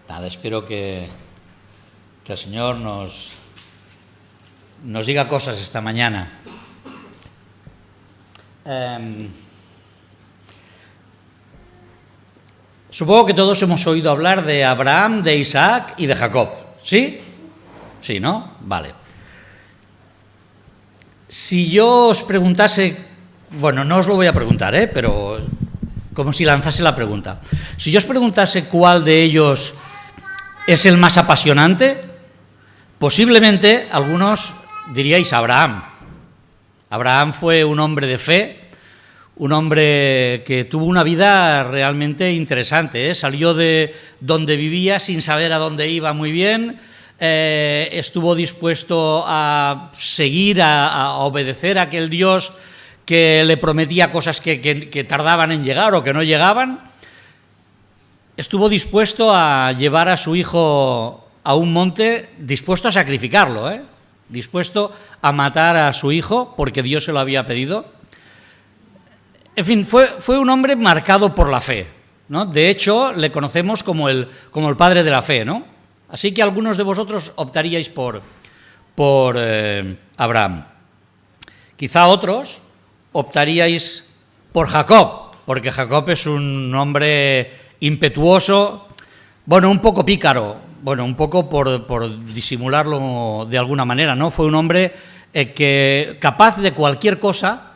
Nada, espero que el Señor nos diga cosas esta mañana. Supongo que todos hemos oído hablar de Abraham, de Isaac y de Jacob, ¿sí? Sí, ¿no? Vale. Si yo os preguntase, bueno, no os lo voy a preguntar, pero como si lanzase la pregunta. Si yo os preguntase cuál de ellos es el más apasionante, posiblemente algunos diríais Abraham. Abraham fue un hombre de fe, un hombre que tuvo una vida realmente interesante, Salió de donde vivía sin saber a dónde iba muy bien, estuvo dispuesto a seguir, a obedecer a aquel Dios que le prometía cosas que tardaban en llegar o que no llegaban. Estuvo dispuesto a llevar a su hijo a un monte, dispuesto a sacrificarlo, dispuesto a matar a su hijo porque Dios se lo había pedido. En fin, fue un hombre marcado por la fe, ¿no? De hecho, le conocemos como el padre de la fe, ¿no? Así que algunos de vosotros optaríais por Abraham. Quizá otros optaríais por Jacob, porque Jacob es un hombre impetuoso, bueno, un poco pícaro, bueno, un poco por disimularlo de alguna manera, ¿no? Fue un hombre capaz de cualquier cosa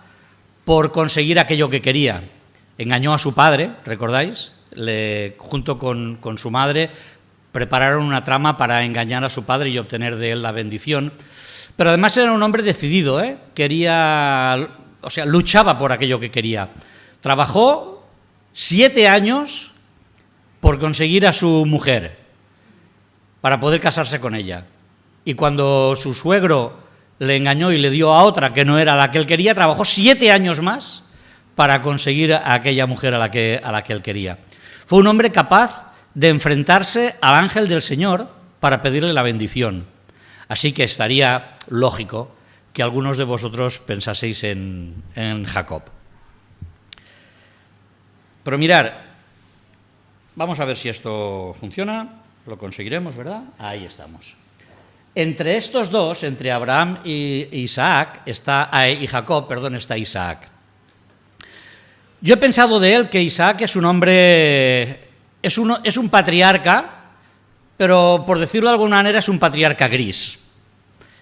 por conseguir aquello que quería. Engañó a su padre, ¿recordáis? Junto con su madre prepararon una trama para engañar a su padre y obtener de él la bendición. Pero además era un hombre decidido, luchaba por aquello que quería. Trabajó 7 años por conseguir a su mujer, para poder casarse con ella. Y cuando su suegro le engañó y le dio a otra que no era la que él quería, trabajó 7 años más para conseguir a aquella mujer a la que él quería. Fue un hombre capaz de enfrentarse al ángel del Señor para pedirle la bendición. Así que estaría lógico que algunos de vosotros pensaseis en Jacob. Pero mirad, vamos a ver si esto funciona, lo conseguiremos, ¿verdad? Ahí estamos. Entre estos dos, entre Abraham y Jacob, está Isaac. Yo he pensado de él que Isaac es un hombre, es un patriarca, pero por decirlo de alguna manera es un patriarca gris.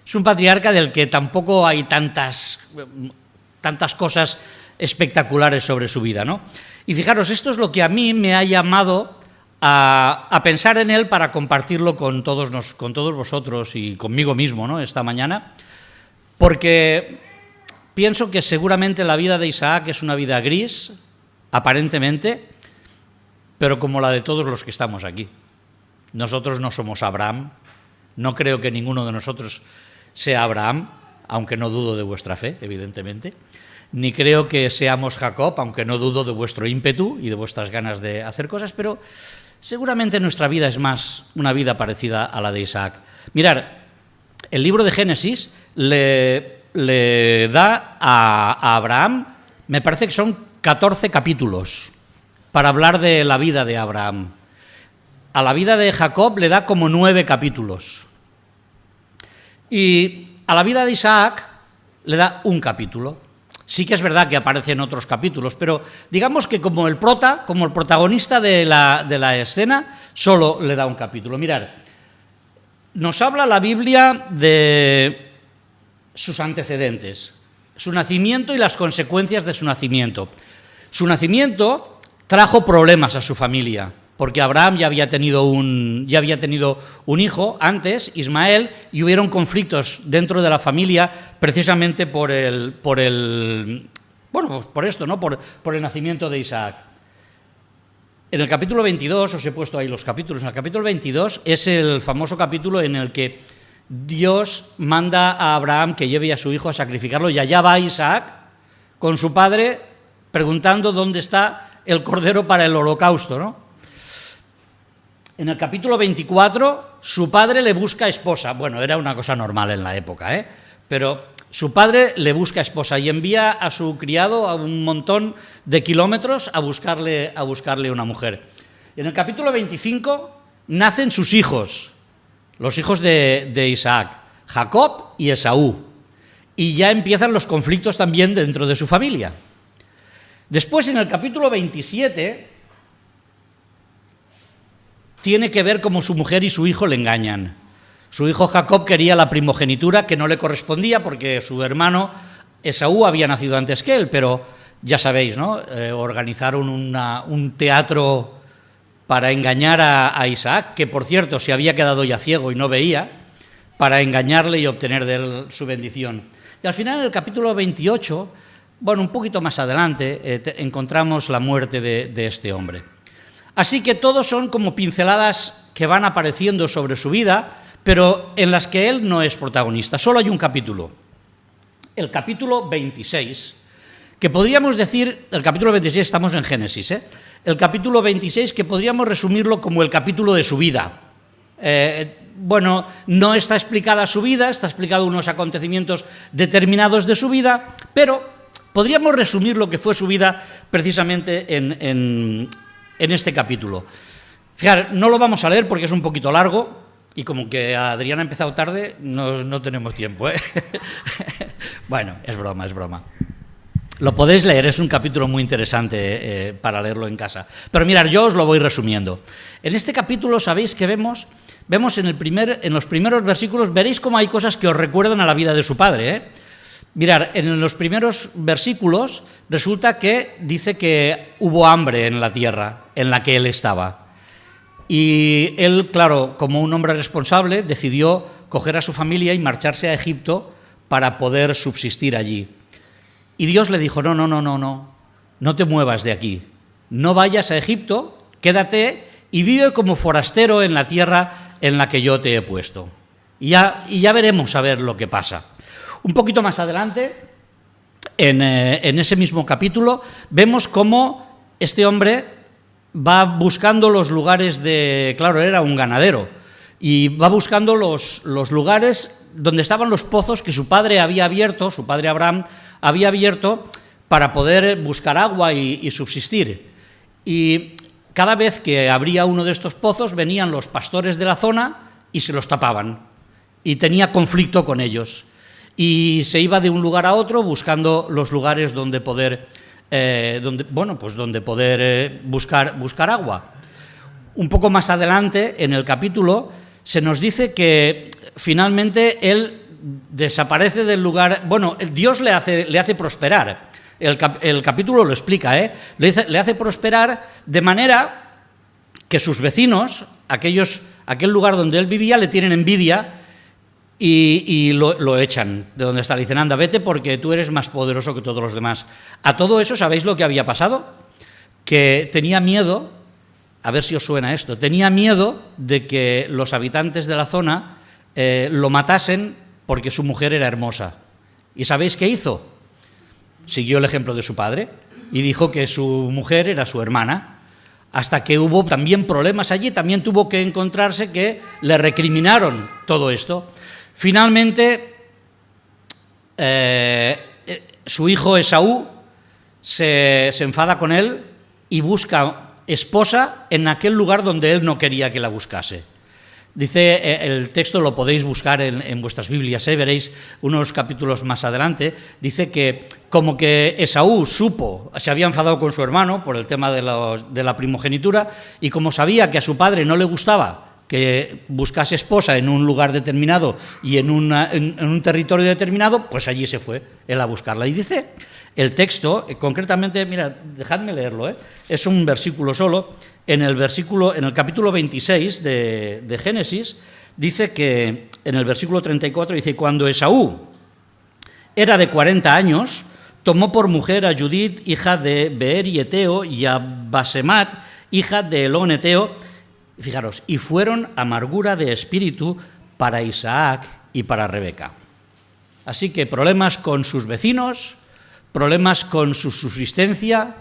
Es un patriarca del que tampoco hay tantas cosas espectaculares sobre su vida, ¿no? Y fijaros, esto es lo que a mí me ha llamado a pensar en él para compartirlo con todos vosotros y conmigo mismo, ¿no? Esta mañana, porque pienso que seguramente la vida de Isaac es una vida gris, aparentemente, pero como la de todos los que estamos aquí. Nosotros no somos Abraham, no creo que ninguno de nosotros sea Abraham, aunque no dudo de vuestra fe, evidentemente, ni creo que seamos Jacob, aunque no dudo de vuestro ímpetu y de vuestras ganas de hacer cosas, pero seguramente nuestra vida es más una vida parecida a la de Isaac. Mirad, el libro de Génesis le da a Abraham, me parece que son 14 capítulos para hablar de la vida de Abraham. A la vida de Jacob le da como 9 capítulos. Y a la vida de Isaac le da un capítulo. Sí que es verdad que aparece en otros capítulos, pero digamos que como el protagonista de la escena, solo le da un capítulo. Mirad, nos habla la Biblia de sus antecedentes, su nacimiento y las consecuencias de su nacimiento. Su nacimiento trajo problemas a su familia, porque Abraham ya había tenido un hijo antes, Ismael, y hubieron conflictos dentro de la familia precisamente por el nacimiento de Isaac. En el capítulo 22, os he puesto ahí los capítulos, en el capítulo 22 es el famoso capítulo en el que Dios manda a Abraham que lleve a su hijo a sacrificarlo, y allá va Isaac con su padre preguntando dónde está el cordero para el holocausto, ¿no? En el capítulo 24, su padre le busca esposa. Bueno, era una cosa normal en la época, pero su padre le busca esposa y envía a su criado a un montón de kilómetros a buscarle una mujer. En el capítulo 25 nacen sus hijos, los hijos de Isaac, Jacob y Esaú, y ya empiezan los conflictos también dentro de su familia. Después, en el capítulo 27, tiene que ver cómo su mujer y su hijo le engañan. Su hijo Jacob quería la primogenitura que no le correspondía porque su hermano Esaú había nacido antes que él, pero ya sabéis, ¿no? Organizaron un teatro para engañar a Isaac, que por cierto se había quedado ya ciego y no veía, para engañarle y obtener de él su bendición. Y al final, en el capítulo 28, bueno, un poquito más adelante, encontramos la muerte de este hombre. Así que todos son como pinceladas que van apareciendo sobre su vida, pero en las que él no es protagonista. Solo hay un capítulo, el capítulo 26, que podríamos decir, el capítulo 26, estamos en Génesis, el capítulo 26, que podríamos resumirlo como el capítulo de su vida. Bueno, no está explicada su vida, está explicado unos acontecimientos determinados de su vida, pero podríamos resumir lo que fue su vida precisamente en este capítulo. Fijaros, no lo vamos a leer porque es un poquito largo, y como que Adrián ha empezado tarde, no tenemos tiempo, ¿eh? Bueno, es broma, es broma. Lo podéis leer, es un capítulo muy interesante para leerlo en casa. Pero mirad, yo os lo voy resumiendo. En este capítulo, ¿sabéis qué vemos? Vemos en los primeros versículos, veréis cómo hay cosas que os recuerdan a la vida de su padre, ¿eh? Mirad, en los primeros versículos resulta que dice que hubo hambre en la tierra en la que él estaba. Y él, claro, como un hombre responsable, decidió coger a su familia y marcharse a Egipto para poder subsistir allí. Y Dios le dijo, no te muevas de aquí, no vayas a Egipto, quédate y vive como forastero en la tierra en la que yo te he puesto. Y ya veremos a ver lo que pasa. Un poquito más adelante, en ese mismo capítulo, vemos cómo este hombre va buscando los lugares claro, era un ganadero, y va buscando los lugares donde estaban los pozos que su padre había abierto, su padre Abraham había abierto para poder buscar agua y subsistir. Y cada vez que abría uno de estos pozos venían los pastores de la zona y se los tapaban, y tenía conflicto con ellos. Y se iba de un lugar a otro buscando los lugares donde poder buscar agua. Un poco más adelante, en el capítulo, se nos dice que finalmente él desaparece del lugar. Bueno, Dios le hace prosperar. El capítulo lo explica, le hace prosperar de manera que sus vecinos, aquel lugar donde él vivía, le tienen envidia y lo echan de donde está. Le dicen, anda, vete porque tú eres más poderoso que todos los demás. A todo eso, ¿sabéis lo que había pasado? Que tenía miedo, a ver si os suena esto, tenía miedo de que los habitantes de la zona lo matasen porque su mujer era hermosa. ¿Y sabéis qué hizo? Siguió el ejemplo de su padre y dijo que su mujer era su hermana. Hasta que hubo también problemas allí, también tuvo que encontrarse que le recriminaron todo esto. Finalmente, su hijo Esaú se enfada con él y busca esposa en aquel lugar donde él no quería que la buscase. Dice, el texto lo podéis buscar en vuestras Biblias, veréis unos capítulos más adelante, dice que como que Esaú se había enfadado con su hermano por el tema de la primogenitura, y como sabía que a su padre no le gustaba que buscase esposa en un lugar determinado y en un territorio determinado, pues allí se fue él a buscarla. Y dice el texto, concretamente, mira, dejadme leerlo, es un versículo solo, en el capítulo 26 de Génesis, dice que, en el versículo 34, dice, cuando Esaú era de 40 años, tomó por mujer a Judith, hija de Beeri Eteo, y a Basemat, hija de Elón Eteo. Fijaros, y fueron amargura de espíritu para Isaac y para Rebeca. Así que problemas con sus vecinos, problemas con su subsistencia,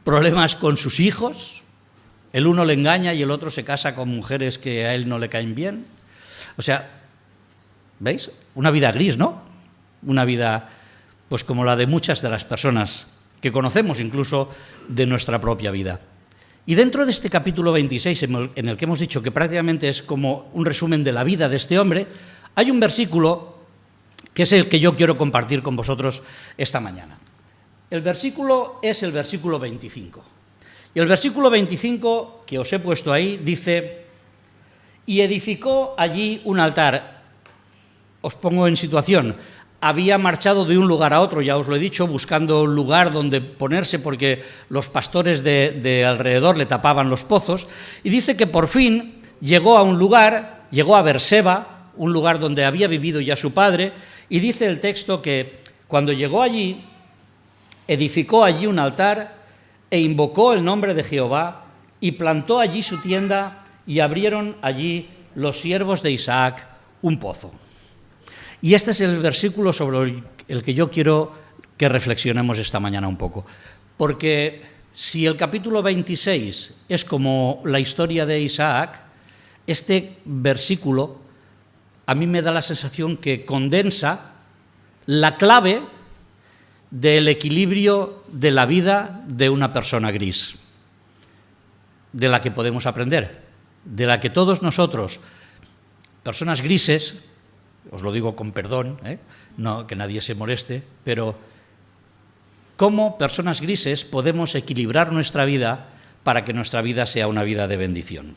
problemas con sus hijos. El uno le engaña y el otro se casa con mujeres que a él no le caen bien. O sea, ¿veis? Una vida gris, ¿no? Una vida, pues como la de muchas de las personas que conocemos, incluso de nuestra propia vida. Y dentro de este capítulo 26, en el que hemos dicho que prácticamente es como un resumen de la vida de este hombre, hay un versículo que es el que yo quiero compartir con vosotros esta mañana. El versículo es el versículo 25. Y el versículo 25, que os he puesto ahí, dice: y edificó allí un altar. Os pongo en situación. Había marchado de un lugar a otro, ya os lo he dicho, buscando un lugar donde ponerse porque los pastores de alrededor le tapaban los pozos, y dice que por fin llegó a un lugar, llegó a Berseba, un lugar donde había vivido ya su padre, y dice el texto que cuando llegó allí, edificó allí un altar e invocó el nombre de Jehová, y plantó allí su tienda, y abrieron allí los siervos de Isaac un pozo. Y este es el versículo sobre el que yo quiero que reflexionemos esta mañana un poco. Porque si el capítulo 26 es como la historia de Isaac, este versículo a mí me da la sensación que condensa la clave del equilibrio de la vida de una persona gris, de la que podemos aprender, de la que todos nosotros, personas grises, os lo digo con perdón, no que nadie se moleste, pero cómo personas grises podemos equilibrar nuestra vida para que nuestra vida sea una vida de bendición.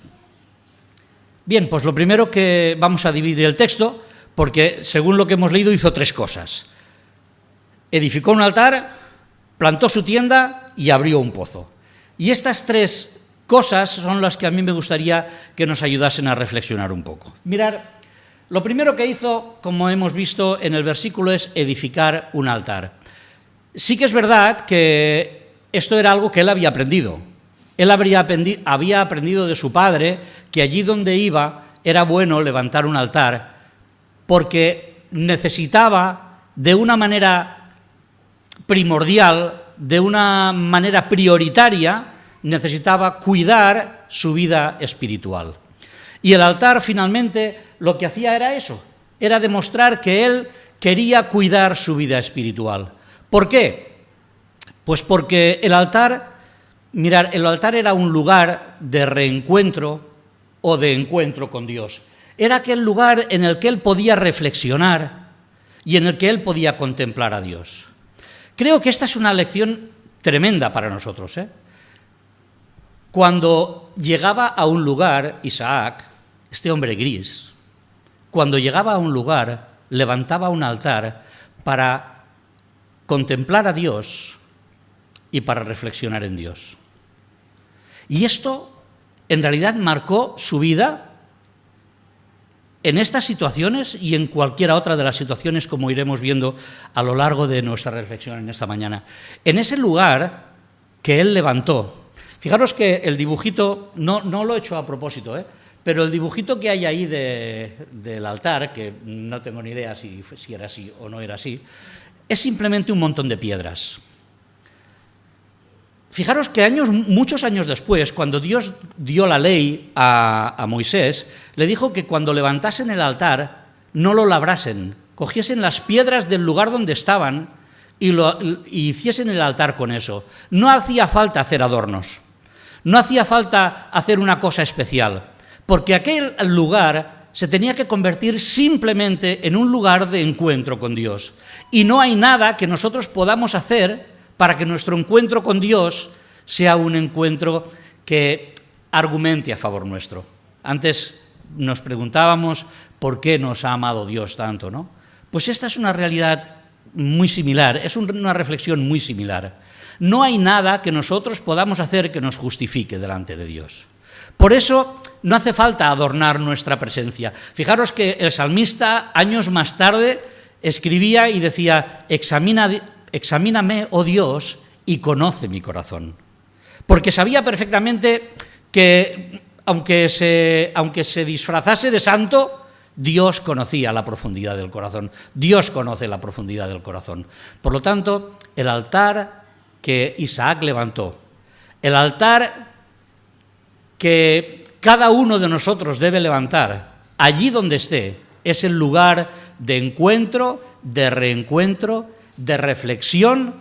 Bien, pues lo primero que vamos a dividir el texto, porque según lo que hemos leído hizo tres cosas. Edificó un altar, plantó su tienda y abrió un pozo. Y estas tres cosas son las que a mí me gustaría que nos ayudasen a reflexionar un poco. Mirad, lo primero que hizo, como hemos visto en el versículo, es edificar un altar. Sí que es verdad que esto era algo que él había aprendido. Él había aprendido de su padre que allí donde iba era bueno levantar un altar porque necesitaba de una manera primordial, de una manera prioritaria, necesitaba cuidar su vida espiritual. Y el altar finalmente lo que hacía era eso, era demostrar que él quería cuidar su vida espiritual. ¿Por qué? Pues porque el altar, mirad, el altar era un lugar de reencuentro o de encuentro con Dios. Era aquel lugar en el que él podía reflexionar y en el que él podía contemplar a Dios. Creo que esta es una lección tremenda para nosotros, Cuando llegaba a un lugar, Isaac, este hombre gris, cuando llegaba a un lugar, levantaba un altar para contemplar a Dios y para reflexionar en Dios. Y esto, en realidad, marcó su vida en estas situaciones y en cualquiera otra de las situaciones, como iremos viendo a lo largo de nuestra reflexión en esta mañana. En ese lugar que él levantó, fijaros que el dibujito, no lo he hecho a propósito, pero el dibujito que hay ahí del altar, que no tengo ni idea si era así o no era así, es simplemente un montón de piedras. Fijaros que muchos años después, cuando Dios dio la ley a Moisés, le dijo que cuando levantasen el altar no lo labrasen, cogiesen las piedras del lugar donde estaban y hiciesen el altar con eso. No hacía falta hacer adornos, no hacía falta hacer una cosa especial, porque aquel lugar se tenía que convertir simplemente en un lugar de encuentro con Dios. Y no hay nada que nosotros podamos hacer para que nuestro encuentro con Dios sea un encuentro que argumente a favor nuestro. Antes nos preguntábamos por qué nos ha amado Dios tanto, ¿no? Pues esta es una realidad muy similar, es una reflexión muy similar. No hay nada que nosotros podamos hacer que nos justifique delante de Dios. Por eso no hace falta adornar nuestra presencia. Fijaros que el salmista, años más tarde, escribía y decía: examíname, oh Dios, y conoce mi corazón. Porque sabía perfectamente que, aunque se disfrazase de santo, Dios conocía la profundidad del corazón. Dios conoce la profundidad del corazón. Por lo tanto, el altar que Isaac levantó, el altar que cada uno de nosotros debe levantar, allí donde esté, es el lugar de encuentro, de reencuentro, de reflexión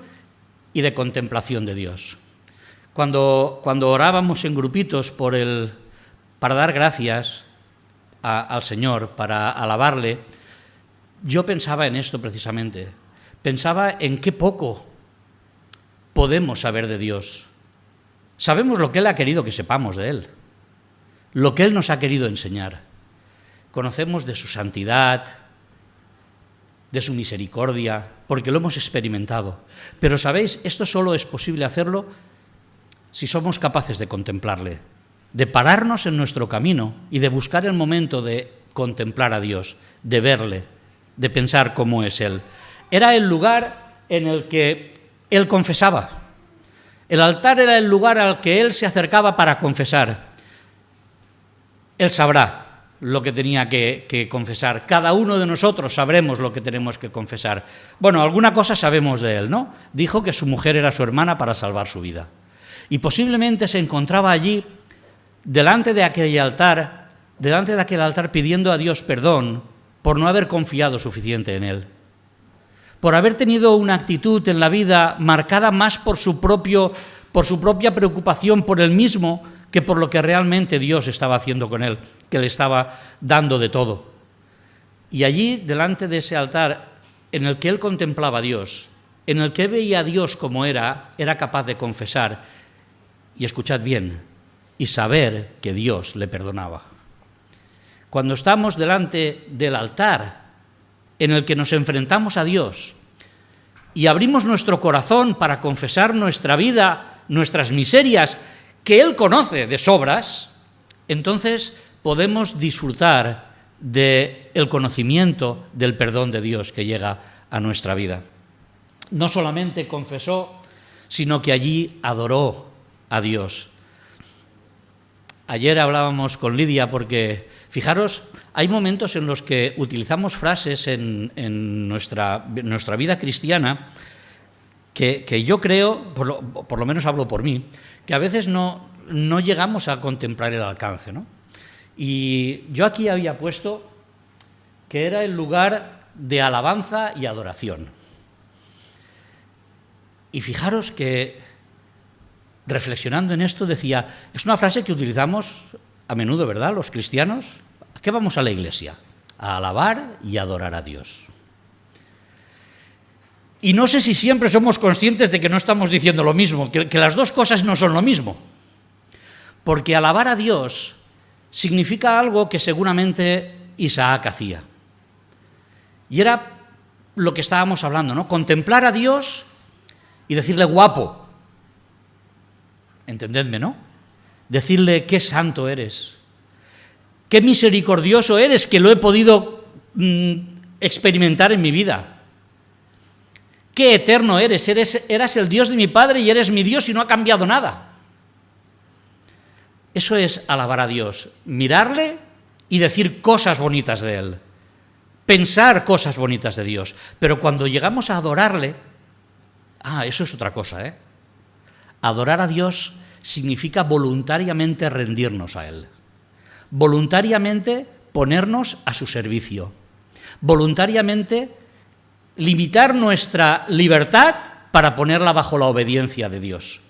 y de contemplación de Dios. Cuando orábamos en grupitos para dar gracias al Señor, para alabarle, yo pensaba en esto precisamente. Pensaba en qué poco podemos saber de Dios. Sabemos lo que Él ha querido que sepamos de Él, lo que Él nos ha querido enseñar. Conocemos de su santidad, de su misericordia, porque lo hemos experimentado. Pero, ¿sabéis? Esto solo es posible hacerlo si somos capaces de contemplarle, de pararnos en nuestro camino y de buscar el momento de contemplar a Dios, de verle, de pensar cómo es Él. Era el lugar en el que Él confesaba. El altar era el lugar al que Él se acercaba para confesar. Él sabrá lo que tenía que confesar. Cada uno de nosotros sabremos lo que tenemos que confesar. Bueno, alguna cosa sabemos de Él, ¿no? Dijo que su mujer era su hermana para salvar su vida. Y posiblemente se encontraba allí, delante de aquel altar pidiendo a Dios perdón por no haber confiado suficiente en Él, por haber tenido una actitud en la vida marcada más por su propia preocupación por él mismo que por lo que realmente Dios estaba haciendo con él, que le estaba dando de todo. Y allí, delante de ese altar, en el que él contemplaba a Dios, en el que veía a Dios como era capaz de confesar, y escuchad bien, y saber que Dios le perdonaba. Cuando estamos delante del altar en el que nos enfrentamos a Dios y abrimos nuestro corazón para confesar nuestra vida, nuestras miserias, que Él conoce de sobras, entonces podemos disfrutar del conocimiento del perdón de Dios que llega a nuestra vida. No solamente confesó, sino que allí adoró a Dios. Ayer hablábamos con Lidia porque, fijaros, hay momentos en los que utilizamos frases en nuestra vida cristiana que yo creo, por lo menos hablo por mí, que a veces no llegamos a contemplar el alcance, ¿no? Y yo aquí había puesto que era el lugar de alabanza y adoración. Y fijaros que, reflexionando en esto, decía, es una frase que utilizamos a menudo, ¿verdad?, los cristianos. ¿A qué vamos a la iglesia? A alabar y adorar a Dios. Y no sé si siempre somos conscientes de que no estamos diciendo lo mismo, que las dos cosas no son lo mismo. Porque alabar a Dios significa algo que seguramente Isaac hacía. Y era lo que estábamos hablando, ¿no? Contemplar a Dios y decirle guapo. Entendedme, ¿no? Decirle qué santo eres, qué misericordioso eres, que lo he podido experimentar en mi vida. Qué eterno eres, eras el Dios de mi padre y eres mi Dios y no ha cambiado nada. Eso es alabar a Dios, mirarle y decir cosas bonitas de Él, pensar cosas bonitas de Dios. Pero cuando llegamos a adorarle, eso es otra cosa, ¿eh? Adorar a Dios significa voluntariamente rendirnos a Él, voluntariamente ponernos a su servicio, voluntariamente limitar nuestra libertad para ponerla bajo la obediencia de Dios.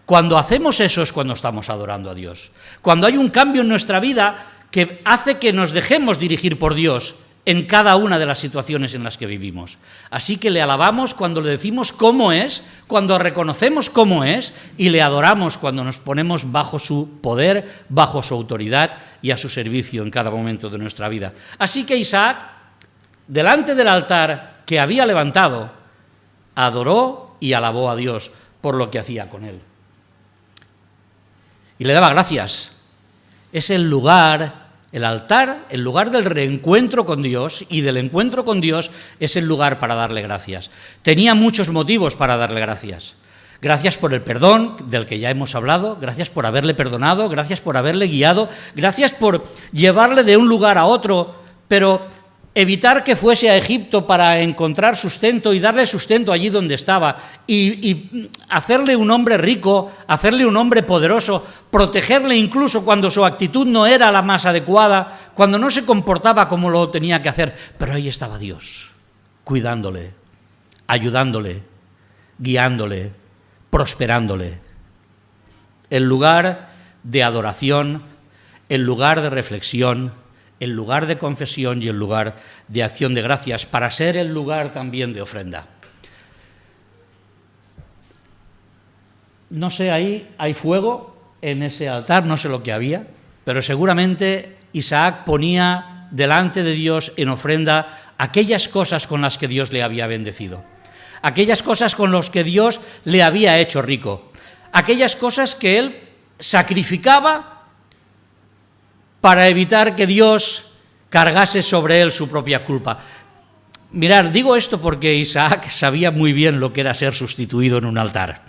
Cuando hacemos eso es cuando estamos adorando a Dios. Cuando hay un cambio en nuestra vida que hace que nos dejemos dirigir por Dios en cada una de las situaciones en las que vivimos. Así que le alabamos cuando le decimos cómo es, cuando reconocemos cómo es, y le adoramos cuando nos ponemos bajo su poder, bajo su autoridad y a su servicio en cada momento de nuestra vida. Así que Isaac, delante del altar que había levantado, adoró y alabó a Dios por lo que hacía con él. Y le daba gracias. Es el lugar, el altar, el lugar del reencuentro con Dios, y del encuentro con Dios es el lugar para darle gracias. Tenía muchos motivos para darle gracias. Gracias por el perdón del que ya hemos hablado, gracias por haberle perdonado, gracias por haberle guiado, gracias por llevarle de un lugar a otro, pero evitar que fuese a Egipto para encontrar sustento y darle sustento allí donde estaba, y hacerle un hombre rico, hacerle un hombre poderoso, protegerle incluso cuando su actitud no era la más adecuada, cuando no se comportaba como lo tenía que hacer. Pero ahí estaba Dios, cuidándole, ayudándole, guiándole, prosperándole. el lugar de adoración, el lugar de reflexión, el lugar de confesión y el lugar de acción de gracias, para ser el lugar también de ofrenda. No sé, ahí hay fuego en ese altar, no sé lo que había, pero seguramente Isaac ponía delante de Dios en ofrenda aquellas cosas con las que Dios le había bendecido, aquellas cosas con las que Dios le había hecho rico, aquellas cosas que él sacrificaba para evitar que Dios cargase sobre él su propia culpa. Mirad, digo esto porque Isaac sabía muy bien lo que era ser sustituido en un altar.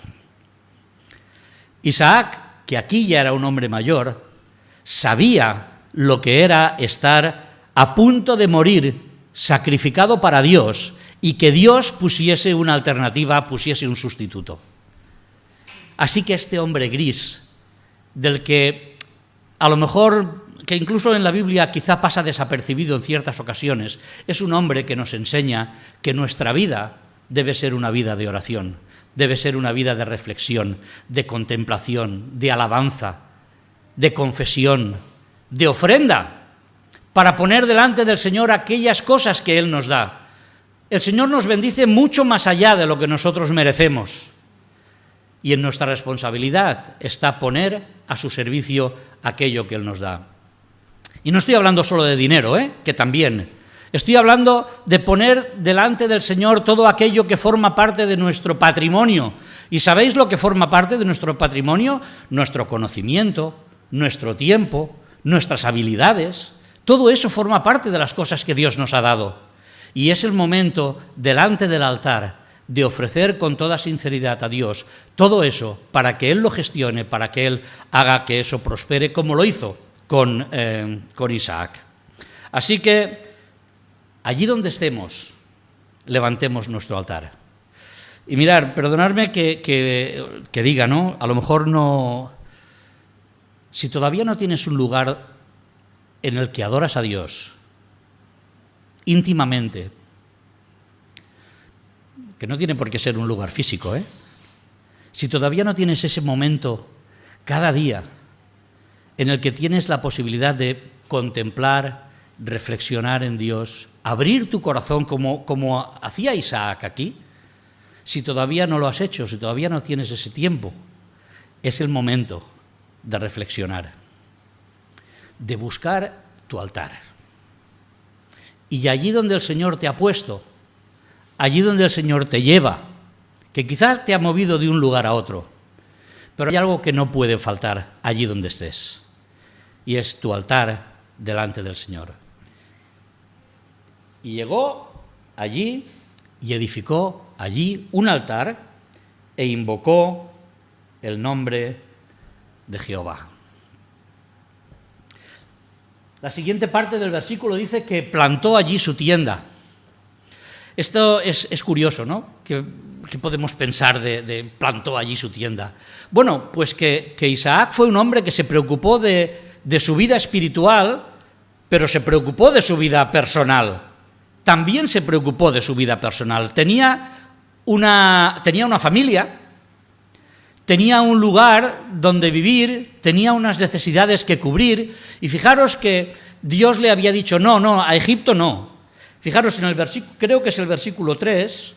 Isaac, que aquí ya era un hombre mayor, sabía lo que era estar a punto de morir sacrificado para Dios y que Dios pusiese una alternativa, pusiese un sustituto. Así que este hombre gris, del que a lo mejor, que incluso en la Biblia quizá pasa desapercibido en ciertas ocasiones, es un hombre que nos enseña que nuestra vida debe ser una vida de oración, debe ser una vida de reflexión, de contemplación, de alabanza, de confesión, de ofrenda, para poner delante del Señor aquellas cosas que Él nos da. El Señor nos bendice mucho más allá de lo que nosotros merecemos. Y en nuestra responsabilidad está poner a su servicio aquello que Él nos da. Y no estoy hablando solo de dinero, que también. Estoy hablando de poner delante del Señor todo aquello que forma parte de nuestro patrimonio. ¿Y sabéis lo que forma parte de nuestro patrimonio? Nuestro conocimiento, nuestro tiempo, nuestras habilidades. Todo eso forma parte de las cosas que Dios nos ha dado. Y es el momento, delante del altar, de ofrecer con toda sinceridad a Dios todo eso para que Él lo gestione, para que Él haga que eso prospere, como lo hizo con Isaac. Así que, allí donde estemos, levantemos nuestro altar. Y mirad, perdonadme que diga, ¿no? A lo mejor no... Si todavía no tienes un lugar en el que adoras a Dios íntimamente, que no tiene por qué ser un lugar físico, si todavía no tienes ese momento cada día en el que tienes la posibilidad de contemplar, reflexionar en Dios, abrir tu corazón como hacía Isaac aquí, si todavía no lo has hecho, si todavía no tienes ese tiempo, es el momento de reflexionar, de buscar tu altar. Y allí donde el Señor te ha puesto, allí donde el Señor te lleva, que quizás te ha movido de un lugar a otro, pero hay algo que no puede faltar allí donde estés, y es tu altar delante del Señor. Y llegó allí y edificó allí un altar e invocó el nombre de Jehová. La siguiente parte del versículo dice que plantó allí su tienda. Esto es curioso, ¿no? ¿Qué podemos pensar de plantó allí su tienda? Bueno, pues que Isaac fue un hombre que se preocupó de su vida espiritual, pero se preocupó de su vida personal. También se preocupó de su vida personal. Tenía una familia, tenía un lugar donde vivir, tenía unas necesidades que cubrir, y fijaros que Dios le había dicho, no, a Egipto no. Fijaros en el versículo, creo que es el versículo 3,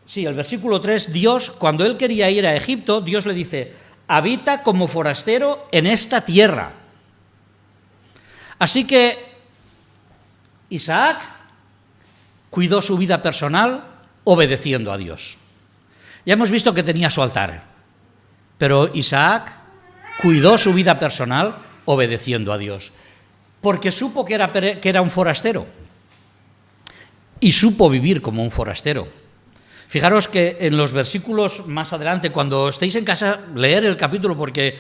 sí, el versículo 3, Dios, cuando él quería ir a Egipto, Dios le dice, habita como forastero en esta tierra. Así que Isaac cuidó su vida personal obedeciendo a Dios. Ya hemos visto que tenía su altar, pero Isaac cuidó su vida personal obedeciendo a Dios, porque supo que era un forastero y supo vivir como un forastero. Fijaros que en los versículos más adelante, cuando estéis en casa, leer el capítulo porque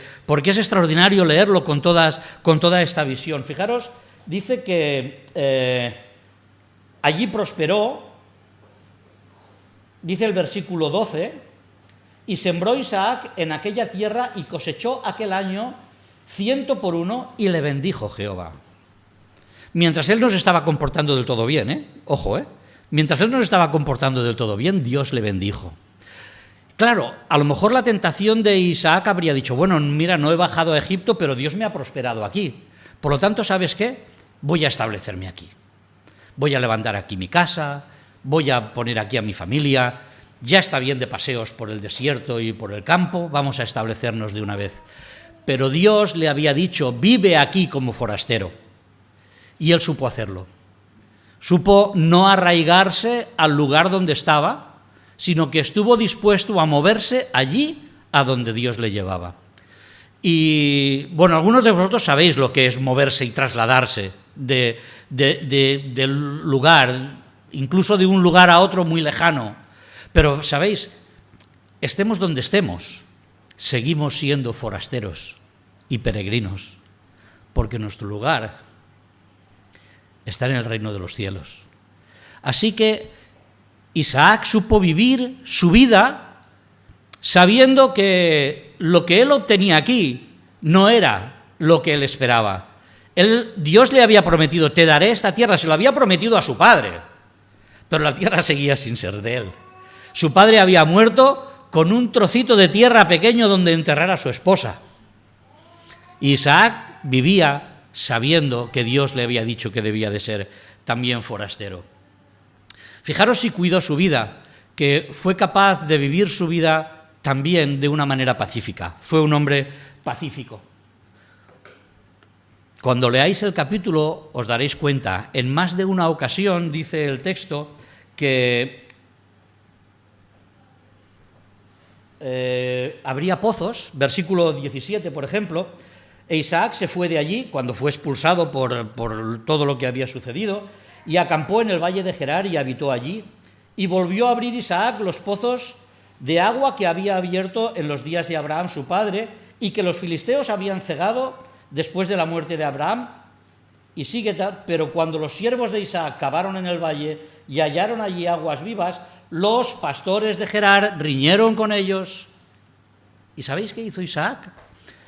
es extraordinario leerlo con toda esta visión. Fijaros, dice que allí prosperó, dice el versículo 12, y sembró Isaac en aquella tierra y cosechó aquel año 100 por 1 y le bendijo Jehová. Mientras él no se estaba comportando del todo bien, ojo, mientras él no se estaba comportando del todo bien, Dios le bendijo. Claro, a lo mejor la tentación de Isaac habría dicho, bueno, mira, no he bajado a Egipto, pero Dios me ha prosperado aquí. Por lo tanto, ¿sabes qué? Voy a establecerme aquí. Voy a levantar aquí mi casa, voy a poner aquí a mi familia, ya está bien de paseos por el desierto y por el campo, vamos a establecernos de una vez. Pero Dios le había dicho, vive aquí como forastero. Y él supo hacerlo. Supo no arraigarse al lugar donde estaba, sino que estuvo dispuesto a moverse allí a donde Dios le llevaba. Y, bueno, algunos de vosotros sabéis lo que es moverse y trasladarse del lugar, incluso de un lugar a otro muy lejano. Pero, ¿sabéis? Estemos donde estemos, seguimos siendo forasteros y peregrinos, porque nuestro lugar está en el reino de los cielos. Así que Isaac supo vivir su vida sabiendo que lo que él obtenía aquí no era lo que él esperaba. Dios le había prometido, te daré esta tierra, se lo había prometido a su padre, pero la tierra seguía sin ser de él. Su padre había muerto con un trocito de tierra pequeño donde enterrar a su esposa. Isaac vivía sabiendo que Dios le había dicho que debía de ser también forastero. Fijaros si cuidó su vida, que fue capaz de vivir su vida también de una manera pacífica. Fue un hombre pacífico. Cuando leáis el capítulo os daréis cuenta, en más de una ocasión dice el texto que habría pozos, versículo 17 por ejemplo, e Isaac se fue de allí cuando fue expulsado por todo lo que había sucedido y acampó en el valle de Gerar y habitó allí. Y volvió a abrir Isaac los pozos de agua que había abierto en los días de Abraham su padre y que los filisteos habían cegado después de la muerte de Abraham. Y sigue tal, pero cuando los siervos de Isaac cavaron en el valle y hallaron allí aguas vivas, los pastores de Gerar riñeron con ellos. ¿Y sabéis qué hizo Isaac?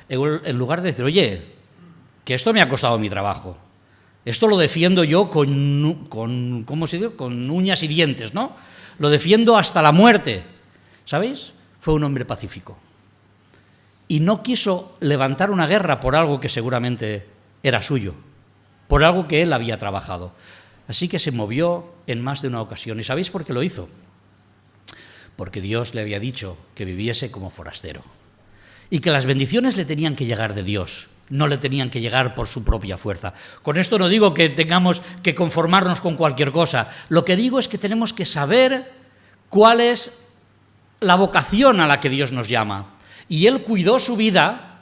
En lugar de decir, oye, que esto me ha costado mi trabajo, esto lo defiendo yo ¿cómo se dice? Con uñas y dientes, ¿no? Lo defiendo hasta la muerte. ¿Sabéis? Fue un hombre pacífico. Y no quiso levantar una guerra por algo que seguramente era suyo, por algo que él había trabajado. Así que se movió en más de una ocasión. ¿Y sabéis por qué lo hizo? Porque Dios le había dicho que viviese como forastero. Y que las bendiciones le tenían que llegar de Dios, no le tenían que llegar por su propia fuerza. Con esto no digo que tengamos que conformarnos con cualquier cosa. Lo que digo es que tenemos que saber cuál es la vocación a la que Dios nos llama. Y él cuidó su vida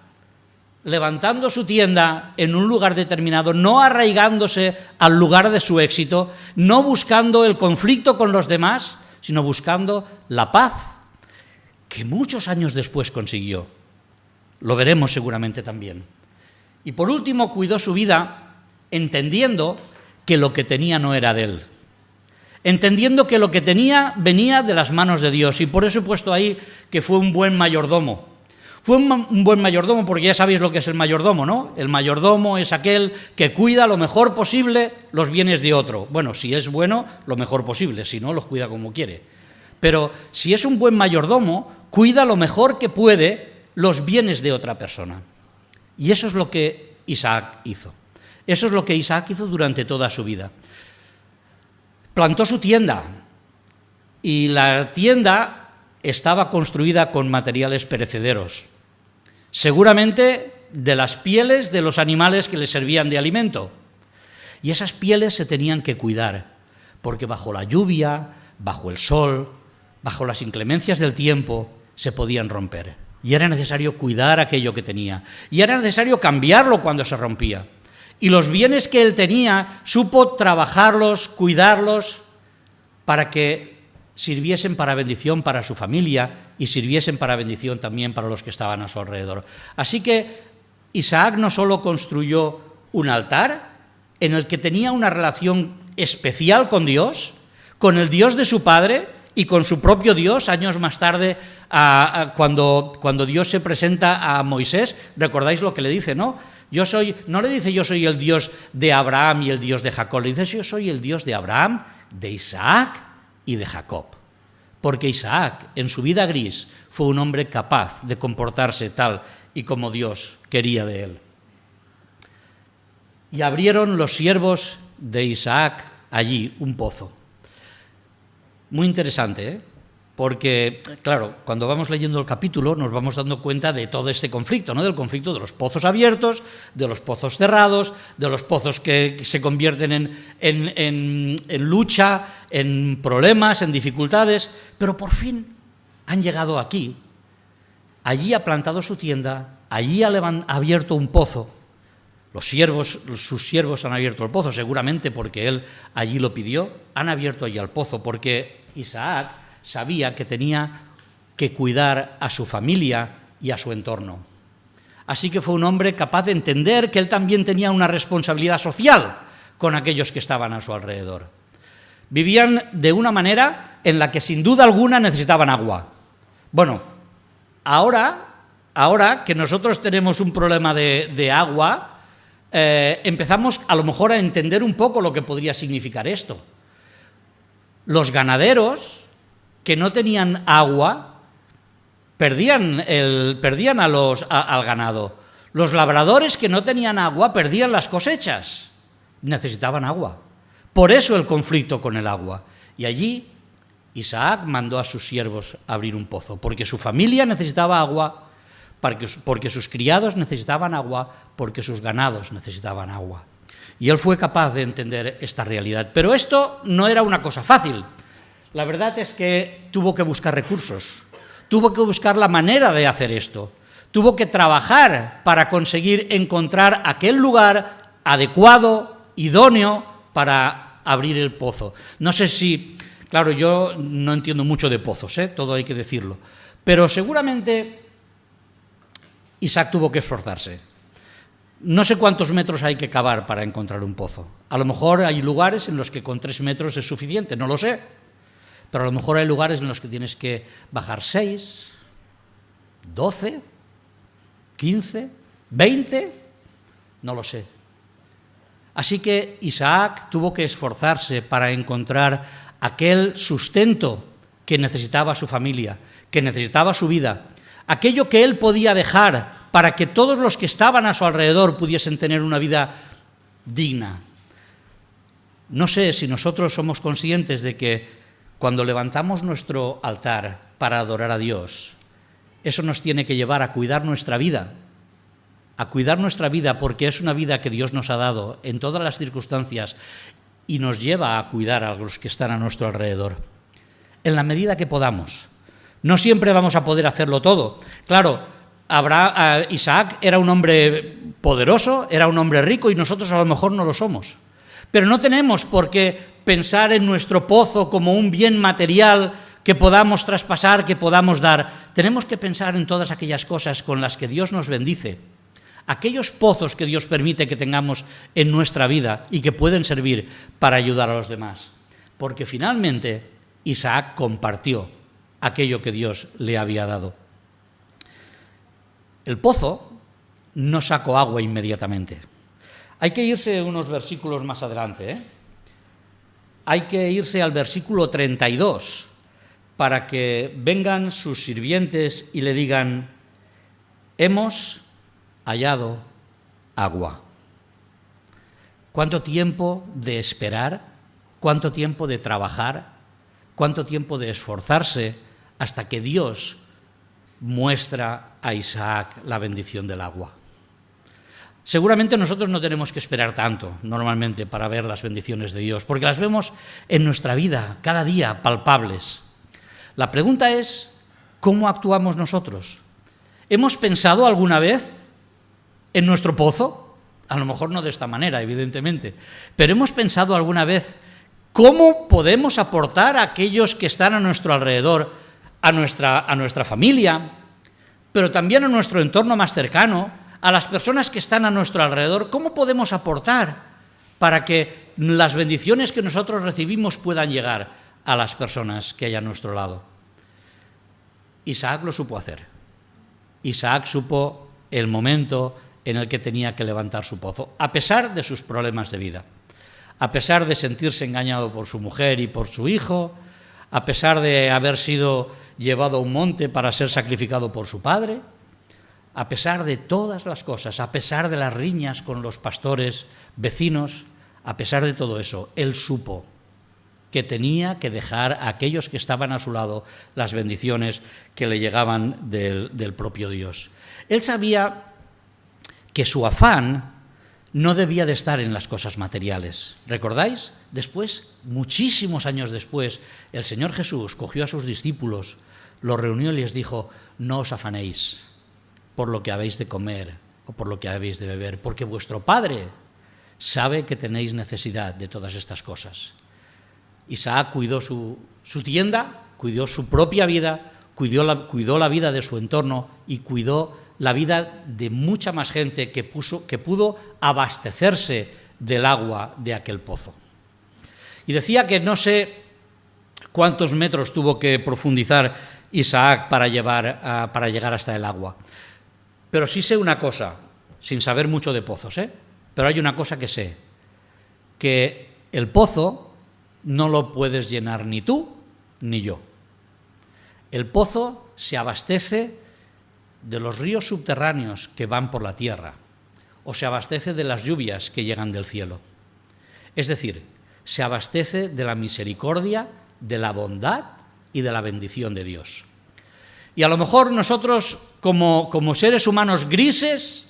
levantando su tienda en un lugar determinado, no arraigándose al lugar de su éxito, no buscando el conflicto con los demás, sino buscando la paz que muchos años después consiguió. Lo veremos seguramente también. Y por último, cuidó su vida entendiendo que lo que tenía no era de él. Entendiendo que lo que tenía venía de las manos de Dios. Y por eso he puesto ahí que fue un buen mayordomo. Fue un buen mayordomo porque ya sabéis lo que es el mayordomo, ¿no? El mayordomo es aquel que cuida lo mejor posible los bienes de otro. Bueno, si es bueno, lo mejor posible, si no, los cuida como quiere. Pero si es un buen mayordomo, cuida lo mejor que puede los bienes de otra persona. Y eso es lo que Isaac hizo. Eso es lo que Isaac hizo durante toda su vida. Plantó su tienda y la tienda estaba construida con materiales perecederos, seguramente de las pieles de los animales que le servían de alimento. Y esas pieles se tenían que cuidar, porque bajo la lluvia, bajo el sol, bajo las inclemencias del tiempo, se podían romper. Y era necesario cuidar aquello que tenía. Y era necesario cambiarlo cuando se rompía. Y los bienes que él tenía, supo trabajarlos, cuidarlos, para que sirviesen para bendición para su familia y sirviesen para bendición también para los que estaban a su alrededor. Así que Isaac no solo construyó un altar en el que tenía una relación especial con Dios, con el Dios de su padre, y con su propio Dios, años más tarde, cuando Dios se presenta a Moisés, recordáis lo que le dice, ¿no? No le dice yo soy el Dios de Abraham y el Dios de Jacob, le dice yo soy el Dios de Abraham, de Isaac y de Jacob. porque Isaac, en su vida gris, fue un hombre capaz de comportarse tal y como Dios quería de él. Y abrieron los siervos de Isaac allí un pozo. Muy interesante, ¿eh? Porque, claro, cuando vamos leyendo el capítulo nos vamos dando cuenta de todo este conflicto, ¿no? Del conflicto de los pozos abiertos, de los pozos cerrados, de los pozos que se convierten en lucha, en problemas, en dificultades, pero por fin han llegado aquí. Allí ha plantado su tienda, allí ha abierto un pozo. Sus siervos han abierto el pozo, seguramente porque él allí lo pidió, han abierto allí el pozo, porque Isaac sabía que tenía que cuidar a su familia y a su entorno. Así que fue un hombre capaz de entender que él también tenía una responsabilidad social con aquellos que estaban a su alrededor. Vivían de una manera en la que sin duda alguna necesitaban agua. Bueno, ahora que nosotros tenemos un problema de agua, empezamos a lo mejor a entender un poco lo que podría significar esto. Los ganaderos que no tenían agua perdían al ganado. Los labradores que no tenían agua perdían las cosechas. Necesitaban agua. Por eso el conflicto con el agua. Y allí Isaac mandó a sus siervos a abrir un pozo, porque su familia necesitaba agua, porque sus criados necesitaban agua, porque sus ganados necesitaban agua. Y él fue capaz de entender esta realidad. Pero esto no era una cosa fácil. La verdad es que tuvo que buscar recursos, tuvo que buscar la manera de hacer esto, tuvo que trabajar para conseguir encontrar aquel lugar adecuado, idóneo, para abrir el pozo. No sé si, claro, yo no entiendo mucho de pozos, todo hay que decirlo, pero seguramente Isaac tuvo que esforzarse. No sé cuántos metros hay que cavar para encontrar un pozo. A lo mejor hay lugares en los que con 3 metros es suficiente, no lo sé. Pero a lo mejor hay lugares en los que tienes que bajar 6, 12, 15, 20, no lo sé. Así que Isaac tuvo que esforzarse para encontrar aquel sustento que necesitaba su familia, que necesitaba su vida, aquello que él podía dejar para que todos los que estaban a su alrededor pudiesen tener una vida digna. No sé si nosotros somos conscientes de que cuando levantamos nuestro altar para adorar a Dios, eso nos tiene que llevar a cuidar nuestra vida, porque es una vida que Dios nos ha dado en todas las circunstancias y nos lleva a cuidar a los que están a nuestro alrededor, en la medida que podamos. No siempre vamos a poder hacerlo todo. Claro, Isaac era un hombre poderoso, era un hombre rico y nosotros a lo mejor no lo somos. Pero no tenemos por qué pensar en nuestro pozo como un bien material que podamos traspasar, que podamos dar. Tenemos que pensar en todas aquellas cosas con las que Dios nos bendice, aquellos pozos que Dios permite que tengamos en nuestra vida y que pueden servir para ayudar a los demás. Porque finalmente Isaac compartió aquello que Dios le había dado. El pozo no sacó agua inmediatamente. Hay que irse unos versículos más adelante, Hay que irse al versículo 32 para que vengan sus sirvientes y le digan: hemos hallado agua. ¿Cuánto tiempo de esperar? ¿Cuánto tiempo de trabajar? ¿Cuánto tiempo de esforzarse hasta que Dios muestra a Isaac la bendición del agua? Seguramente nosotros no tenemos que esperar tanto, normalmente, para ver las bendiciones de Dios, porque las vemos en nuestra vida, cada día, palpables. La pregunta es, ¿cómo actuamos nosotros? ¿Hemos pensado alguna vez en nuestro pozo? A lo mejor no de esta manera, evidentemente, pero ¿hemos pensado alguna vez cómo podemos aportar a aquellos que están a nuestro alrededor, a nuestra familia, pero también a nuestro entorno más cercano, a las personas que están a nuestro alrededor? ¿Cómo podemos aportar para que las bendiciones que nosotros recibimos puedan llegar a las personas que hay a nuestro lado? Isaac lo supo hacer. Isaac supo el momento en el que tenía que levantar su pozo, a pesar de sus problemas de vida, a pesar de sentirse engañado por su mujer y por su hijo, a pesar de haber sido llevado a un monte para ser sacrificado por su padre, a pesar de todas las cosas, a pesar de las riñas con los pastores vecinos, a pesar de todo eso, él supo que tenía que dejar a aquellos que estaban a su lado las bendiciones que le llegaban del propio Dios. Él sabía que su afán no debía de estar en las cosas materiales. ¿Recordáis? Después, muchísimos años después, el Señor Jesús cogió a sus discípulos, los reunió y les dijo: no os afanéis por lo que habéis de comer o por lo que habéis de beber, porque vuestro Padre sabe que tenéis necesidad de todas estas cosas. Isaac cuidó su tienda, cuidó su propia vida, cuidó la vida de su entorno y cuidó la vida de mucha más gente que pudo abastecerse del agua de aquel pozo. Y decía que no sé cuántos metros tuvo que profundizar Isaac para llegar hasta el agua. Pero sí sé una cosa, sin saber mucho de pozos, pero hay una cosa que sé, que el pozo no lo puedes llenar ni tú ni yo. El pozo se abastece de los ríos subterráneos que van por la tierra, o se abastece de las lluvias que llegan del cielo. Es decir, se abastece de la misericordia, de la bondad y de la bendición de Dios. Y a lo mejor nosotros, como seres humanos grises,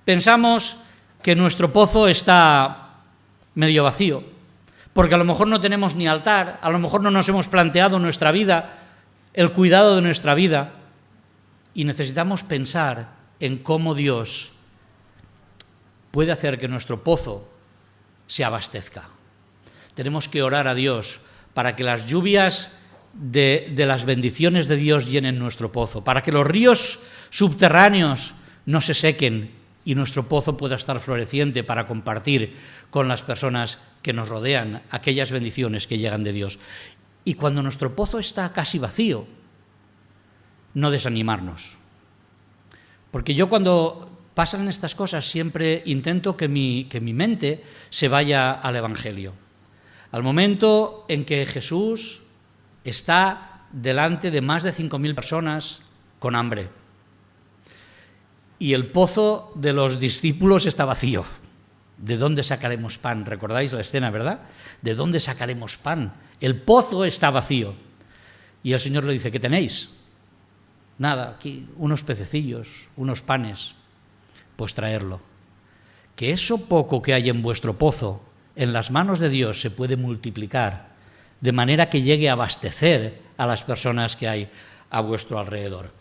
pensamos que nuestro pozo está medio vacío, porque a lo mejor no tenemos ni altar, a lo mejor no nos hemos planteado nuestra vida, el cuidado de nuestra vida, y necesitamos pensar en cómo Dios puede hacer que nuestro pozo se abastezca. Tenemos que orar a Dios para que las lluvias de las bendiciones de Dios llenen nuestro pozo, para que los ríos subterráneos no se sequen y nuestro pozo pueda estar floreciente para compartir con las personas que nos rodean aquellas bendiciones que llegan de Dios. Y cuando nuestro pozo está casi vacío, no desanimarnos. Porque yo cuando pasan estas cosas siempre intento que mi mente se vaya al Evangelio. Al momento en que Jesús está delante de más de 5.000 personas con hambre y el pozo de los discípulos está vacío. ¿De dónde sacaremos pan? ¿Recordáis la escena, verdad? ¿De dónde sacaremos pan? El pozo está vacío. Y el Señor le dice: ¿qué tenéis? Nada, aquí unos pececillos, unos panes. Pues traerlo. Que eso poco que hay en vuestro pozo, en las manos de Dios, se puede multiplicar, de manera que llegue a abastecer a las personas que hay a vuestro alrededor.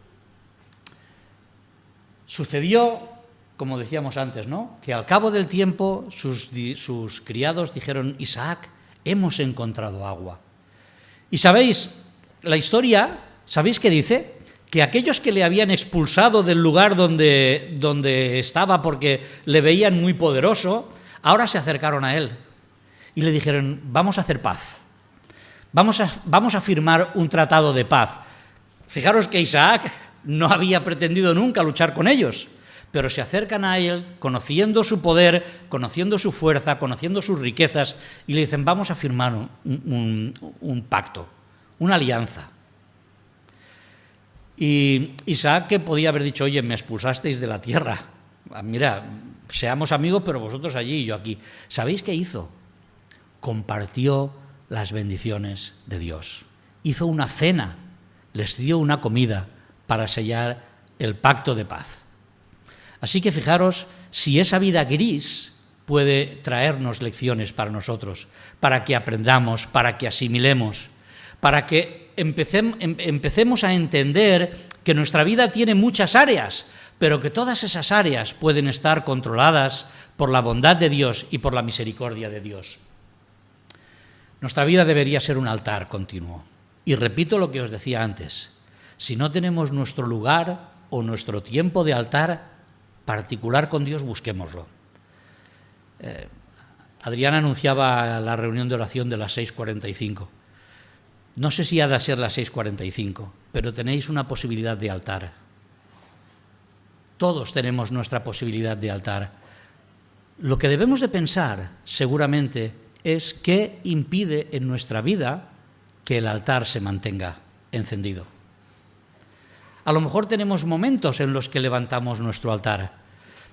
Sucedió, como decíamos antes, ¿no?, que al cabo del tiempo sus criados dijeron: Isaac, hemos encontrado agua. Y sabéis, la historia, ¿sabéis qué dice? Que aquellos que le habían expulsado del lugar donde estaba porque le veían muy poderoso, ahora se acercaron a él y le dijeron: vamos a hacer paz, vamos a firmar un tratado de paz. Fijaros que Isaac no había pretendido nunca luchar con ellos, pero se acercan a él conociendo su poder, conociendo su fuerza, conociendo sus riquezas, y le dicen: vamos a firmar un pacto, una alianza. Y Isaac, que podía haber dicho: oye, me expulsasteis de la tierra, mira, seamos amigos, pero vosotros allí y yo aquí. ¿Sabéis qué hizo? Compartió las bendiciones de Dios. Hizo una cena, les dio una comida para sellar el pacto de paz. Así que fijaros si esa vida gris puede traernos lecciones para nosotros, para que aprendamos, para que asimilemos, para que empecemos a entender que nuestra vida tiene muchas áreas, pero que todas esas áreas pueden estar controladas por la bondad de Dios y por la misericordia de Dios. Nuestra vida debería ser un altar continuo. Y repito lo que os decía antes: si no tenemos nuestro lugar o nuestro tiempo de altar particular con Dios, busquémoslo. Adrián anunciaba la reunión de oración de las 6:45. No sé si ha de ser las 6:45, pero tenéis una posibilidad de altar. Todos tenemos nuestra posibilidad de altar. Lo que debemos de pensar, seguramente, es qué impide en nuestra vida que el altar se mantenga encendido. A lo mejor tenemos momentos en los que levantamos nuestro altar,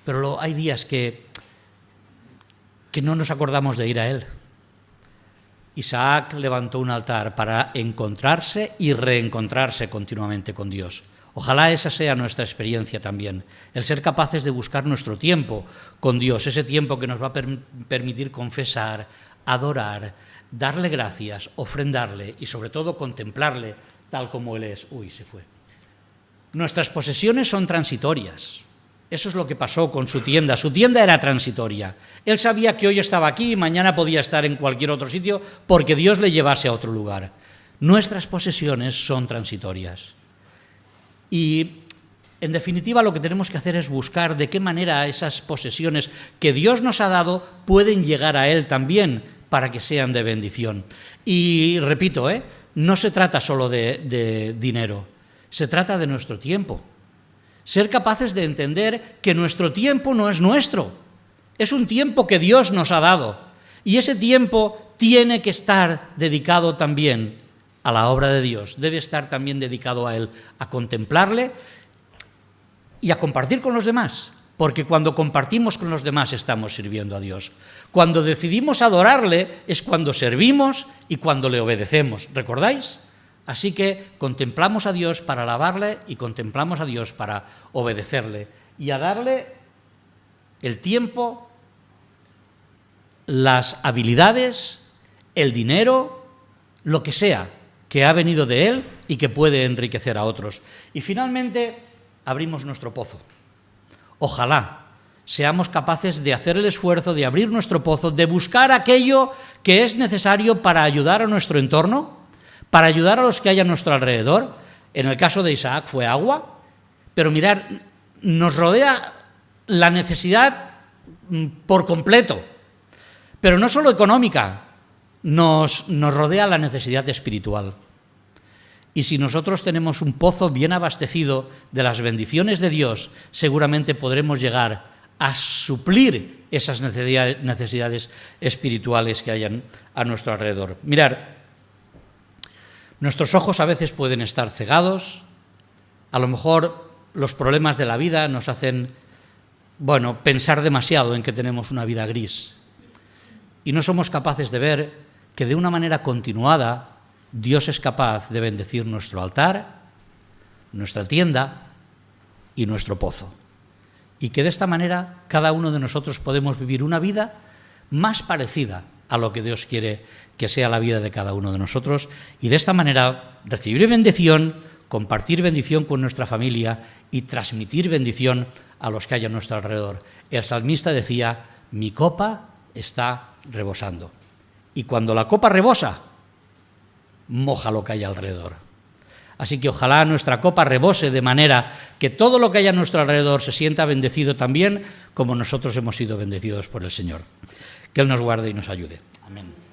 pero hay días que no nos acordamos de ir a él. Isaac levantó un altar para encontrarse y reencontrarse continuamente con Dios. Ojalá esa sea nuestra experiencia también, el ser capaces de buscar nuestro tiempo con Dios, ese tiempo que nos va a permitir confesar, adorar, darle gracias, ofrendarle y sobre todo contemplarle tal como Él es. Uy, se fue. Nuestras posesiones son transitorias. Eso es lo que pasó con su tienda. Su tienda era transitoria. Él sabía que hoy estaba aquí y mañana podía estar en cualquier otro sitio porque Dios le llevase a otro lugar. Nuestras posesiones son transitorias. Y, en definitiva, lo que tenemos que hacer es buscar de qué manera esas posesiones que Dios nos ha dado pueden llegar a Él también para que sean de bendición. Y, repito, no se trata solo de dinero, se trata de nuestro tiempo. Ser capaces de entender que nuestro tiempo no es nuestro, es un tiempo que Dios nos ha dado. Y ese tiempo tiene que estar dedicado también a la obra de Dios, debe estar también dedicado a Él, a contemplarle y a compartir con los demás, porque cuando compartimos con los demás estamos sirviendo a Dios. Cuando decidimos adorarle es cuando servimos y cuando le obedecemos, ¿recordáis? Así que contemplamos a Dios para alabarle y contemplamos a Dios para obedecerle y a darle el tiempo, las habilidades, el dinero, lo que sea que ha venido de Él y que puede enriquecer a otros. Y finalmente abrimos nuestro pozo. Ojalá seamos capaces de hacer el esfuerzo de abrir nuestro pozo, de buscar aquello que es necesario para ayudar a nuestro entorno, para ayudar a los que hay a nuestro alrededor. En el caso de Isaac fue agua, pero mirad, nos rodea la necesidad por completo, pero no solo económica, nos rodea la necesidad espiritual. Y si nosotros tenemos un pozo bien abastecido de las bendiciones de Dios, seguramente podremos llegar a suplir esas necesidades espirituales que hayan a nuestro alrededor. Mirad, nuestros ojos a veces pueden estar cegados, a lo mejor los problemas de la vida nos hacen, pensar demasiado en que tenemos una vida gris. Y no somos capaces de ver que de una manera continuada Dios es capaz de bendecir nuestro altar, nuestra tienda y nuestro pozo. Y que de esta manera cada uno de nosotros podemos vivir una vida más parecida a lo que Dios quiere que sea la vida de cada uno de nosotros, y de esta manera recibir bendición, compartir bendición con nuestra familia y transmitir bendición a los que hay a nuestro alrededor. El salmista decía: mi copa está rebosando. Y cuando la copa rebosa, moja lo que hay alrededor. Así que ojalá nuestra copa rebose de manera que todo lo que hay a nuestro alrededor se sienta bendecido también como nosotros hemos sido bendecidos por el Señor. Que Él nos guarde y nos ayude. Amén.